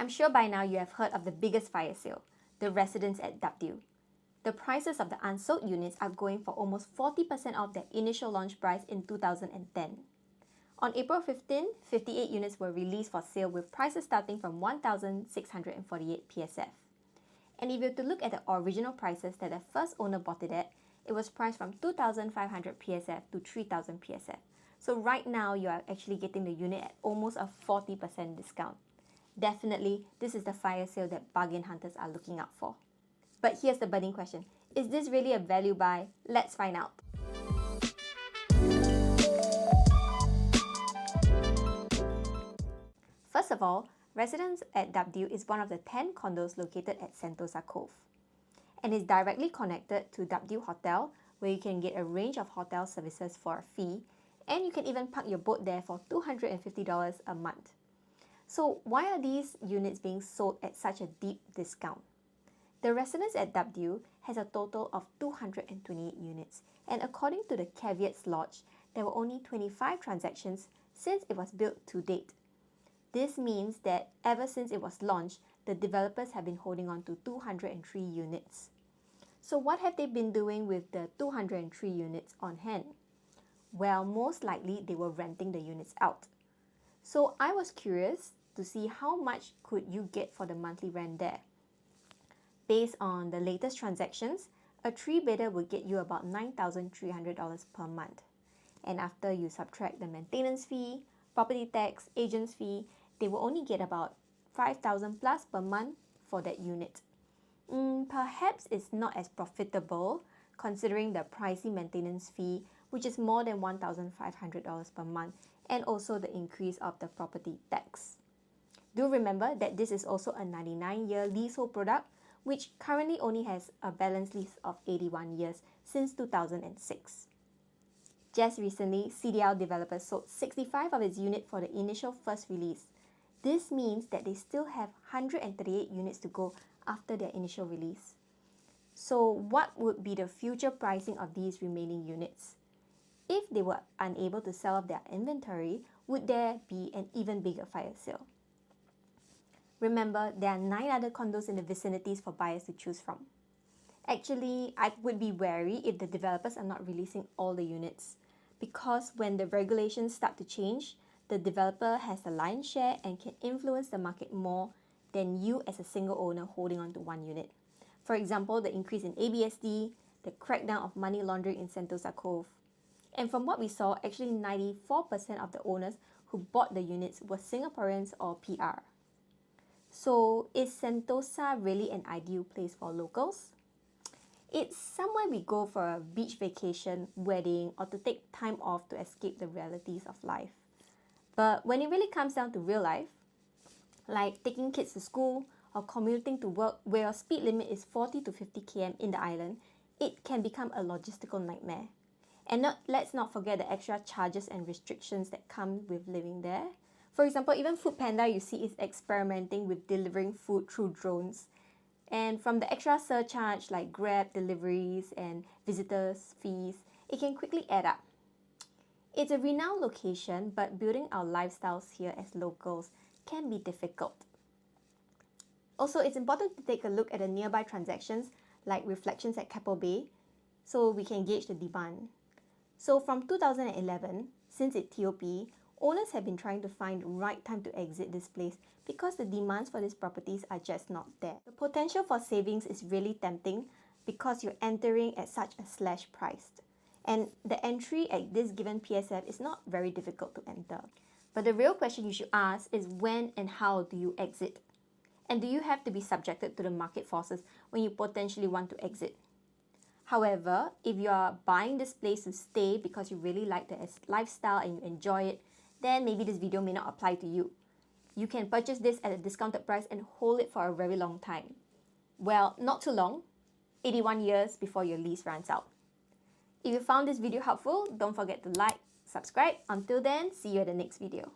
I'm sure by now you have heard of the biggest fire sale, the residence at W. The prices of the unsold units are going for almost 40% off their initial launch price in 2010. On April 15, 58 units were released for sale with prices starting from 1,648 PSF. And if you were to look at the original prices that the first owner bought it at, it was priced from 2,500 PSF to 3,000 PSF. So right now you are actually getting the unit at almost a 40% discount. Definitely, this is the fire sale that bargain hunters are looking out for. But here's the burning question. Is this really a value buy? Let's find out. First of all, Residence at W is one of the 10 condos located at Sentosa Cove and is directly connected to W Hotel, where you can get a range of hotel services for a fee, and you can even park your boat there for $250 a month. So why are these units being sold at such a deep discount? The Residence at W has a total of 228 units, and according to the caveats lodged, there were only 25 transactions since it was built to date. This means that ever since it was launched, the developers have been holding on to 203 units. So what have they been doing with the 203 units on hand? Well, most likely they were renting the units out. So I was curious to see how much could you get for the monthly rent there. Based on the latest transactions, a 3-bedder would get you about $9,300 per month. And after you subtract the maintenance fee, property tax, agent's fee, they will only get about $5,000 plus per month for that unit. Perhaps it's not as profitable considering the pricey maintenance fee, which is more than $1,500 per month, and also the increase of the property tax. Do remember that this is also a 99-year leasehold product, which currently only has a balance lease of 81 years since 2006. Just recently, CDL developers sold 65 of its units for the initial first release. This means that they still have 138 units to go after their initial release. So what would be the future pricing of these remaining units? If they were unable to sell off their inventory, would there be an even bigger fire sale? Remember, there are 9 other condos in the vicinities for buyers to choose from. Actually, I would be wary if the developers are not releasing all the units, because when the regulations start to change, the developer has the lion's share and can influence the market more than you as a single owner holding on to one unit. For example, the increase in ABSD, the crackdown of money laundering in Sentosa Cove. And from what we saw, actually 94% of the owners who bought the units were Singaporeans or PR. So is Sentosa really an ideal place for locals? It's somewhere we go for a beach vacation, wedding, or to take time off to escape the realities of life. But when it really comes down to real life, like taking kids to school or commuting to work where your speed limit is 40 to 50 km in the island, it can become a logistical nightmare. And let's not forget the extra charges and restrictions that come with living there. For example, even Foodpanda you see is experimenting with delivering food through drones. And from the extra surcharge like Grab deliveries and visitors fees, it can quickly add up. It's a renowned location, but building our lifestyles here as locals can be difficult. Also, it's important to take a look at the nearby transactions like Reflections at Keppel Bay, so we can gauge the demand. So from 2011, since its TOP, owners have been trying to find the right time to exit this place because the demands for these properties are just not there. The potential for savings is really tempting because you're entering at such a slash price. And the entry at this given PSF is not very difficult to enter. But the real question you should ask is when and how do you exit? And do you have to be subjected to the market forces when you potentially want to exit? However, if you are buying this place to stay because you really like the lifestyle and you enjoy it, then maybe this video may not apply to you. You can purchase this at a discounted price and hold it for a very long time. Well, not too long, 81 years before your lease runs out. If you found this video helpful, don't forget to like, subscribe. Until then, see you at the next video.